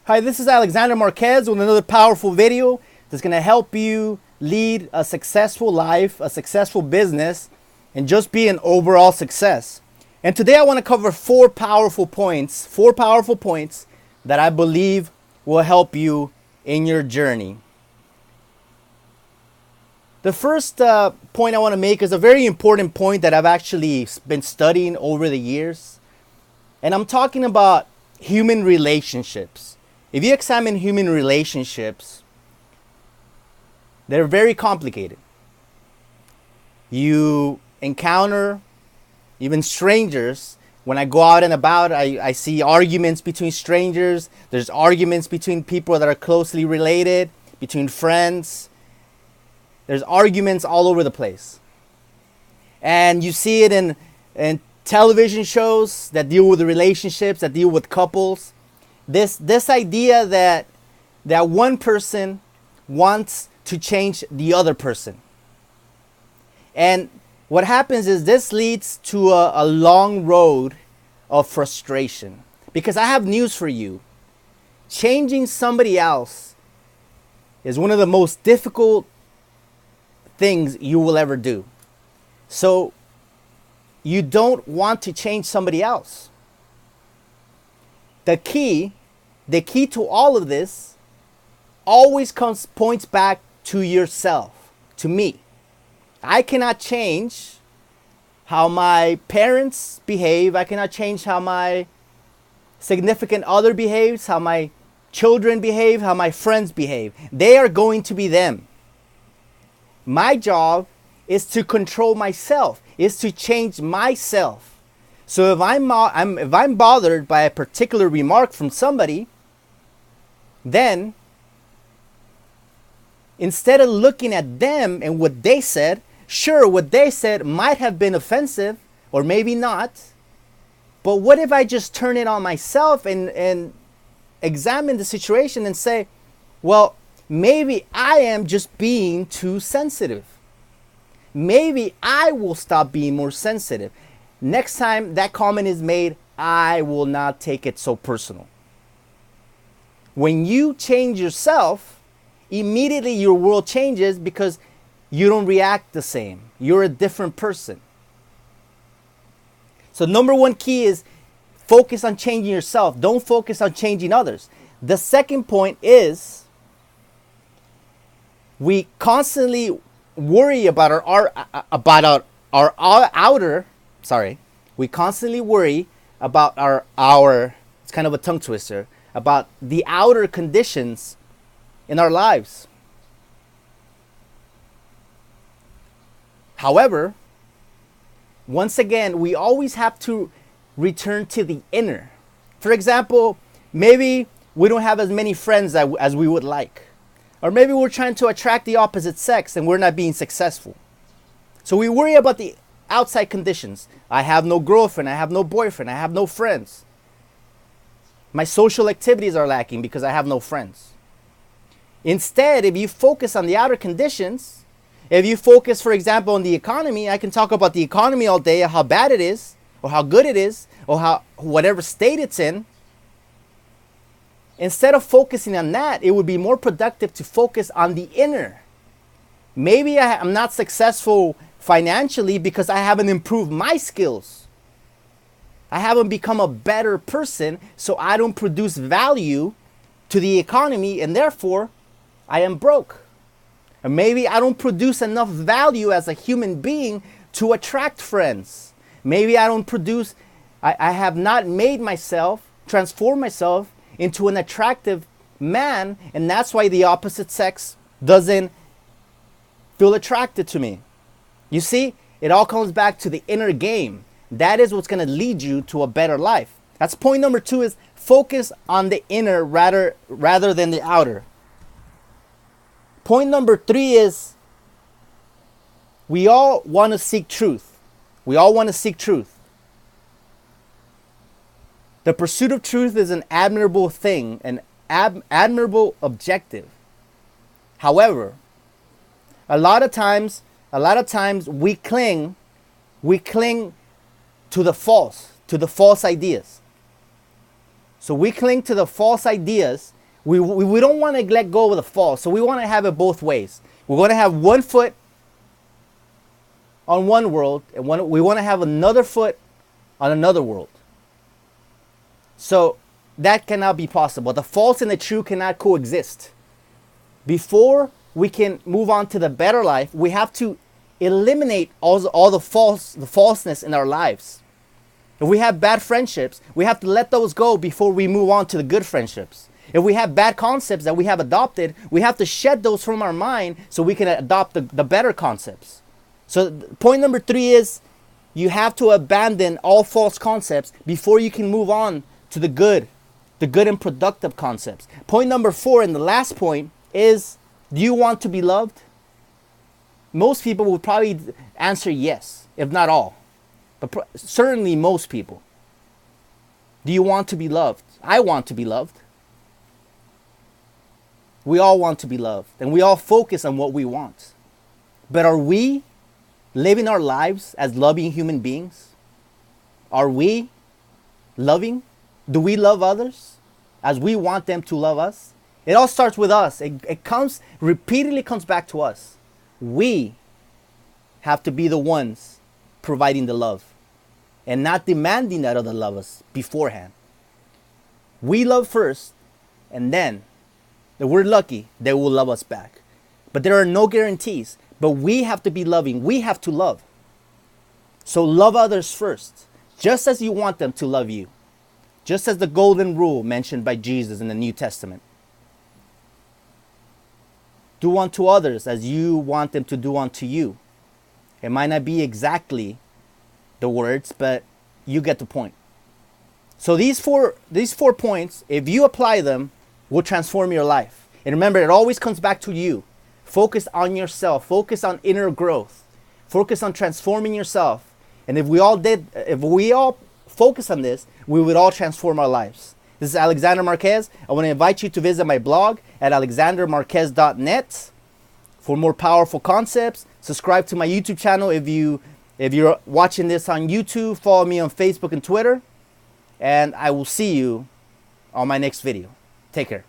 Hi, this is Alexander Marquez with another powerful video that's going to help you lead a successful life, a successful business, and just be an overall success. And today I want to cover four powerful points that I believe will help you in your journey. The first point I want to make is a very important point that I've actually been studying over the years. And I'm talking about human relationships. If you examine human relationships, they're very complicated. You encounter even strangers. When I go out and about, I see arguments between strangers. There's arguments between people that are closely related, between friends. There's arguments all over the place. And you see it in television shows that deal with relationships, that deal with couples. This idea that one person wants to change the other person. And what happens is this leads to a long road of frustration. Because I have news for you. Changing somebody else is one of the most difficult things you will ever do. So you don't want to change somebody else. The key to all of this always points back to yourself, to me. I cannot change how my parents behave. I cannot change how my significant other behaves, how my children behave, how my friends behave. They are going to be them. My job is to control myself, is to change myself. So if I'm bothered by a particular remark from somebody, then instead of looking at them and what they said, sure, what they said might have been offensive or maybe not, but what if I just turn it on myself and examine the situation and say, well, maybe I am just being too sensitive. Maybe I will stop being more sensitive. Next time that comment is made, I will not take it so personal. When you change yourself, immediately your world changes because you don't react the same. You're a different person. So number one key is focus on changing yourself. Don't focus on changing others. The second point is we constantly worry about we constantly worry about our it's kind of a tongue twister, about the outer conditions in our lives. However, once again, we always have to return to the inner. For example, maybe we don't have as many friends as we would like. Or maybe we're trying to attract the opposite sex and we're not being successful. So we worry about the outside conditions. I have no girlfriend, I have no boyfriend, I have no friends. My social activities are lacking because I have no friends. Instead, if you focus on the outer conditions, if you focus, for example, on the economy, I can talk about the economy all day, how bad it is, or how good it is, or how whatever state it's in. Instead of focusing on that, it would be more productive to focus on the inner. Maybe I'm not successful financially because I haven't improved my skills. I haven't become a better person, so I don't produce value to the economy, and therefore I am broke. Or maybe I don't produce enough value as a human being to attract friends. Maybe I have not made myself, transformed myself into an attractive man, and that's why the opposite sex doesn't feel attracted to me. You see, it all comes back to the inner game. That is what's going to lead you to a better life. That's point number 2, is focus on the inner rather than the outer. Point number 3 is we all want to seek truth. We all want to seek truth. The pursuit of truth is an admirable thing, an admirable objective. However, a lot of times we cling to the false ideas. So we cling to the false ideas. We don't want to let go of the false. So we want to have it both ways. We want to have one foot on one world, and we want to have another foot on another world. So that cannot be possible. The false and the true cannot coexist. Before we can move on to the better life, we have to eliminate all the falseness in our lives. If we have bad friendships, we have to let those go before we move on to the good friendships. If we have bad concepts that we have adopted, we have to shed those from our mind so we can adopt the better concepts. So point number 3 is you have to abandon all false concepts before you can move on to the good and productive concepts. Point number 4, and the last point, is do you want to be loved? Most people would probably answer yes, if not all. But certainly most people. Do you want to be loved? I want to be loved. We all want to be loved, and we all focus on what we want. But are we living our lives as loving human beings? Are we loving? Do we love others as we want them to love us? It all starts with us. It repeatedly comes back to us. We have to be the ones providing the love and not demanding that other love us beforehand. We love first, and then, if we're lucky, they will love us back. But there are no guarantees. But we have to be loving. We have to love. So love others first, just as you want them to love you. Just as the golden rule mentioned by Jesus in the New Testament. Do unto others as you want them to do unto you. It might not be exactly the words, but you get the point. So these four points, if you apply them, will transform your life. And remember, it always comes back to you. Focus on yourself. Focus on inner growth. Focus on transforming yourself. And if we all focus on this, we would all transform our lives. This is Alexander Marquez. I want to invite you to visit my blog at alexandermarquez.net for more powerful concepts. Subscribe to my YouTube channel if you're watching this on YouTube. Follow me on Facebook and Twitter. And I will see you on my next video. Take care.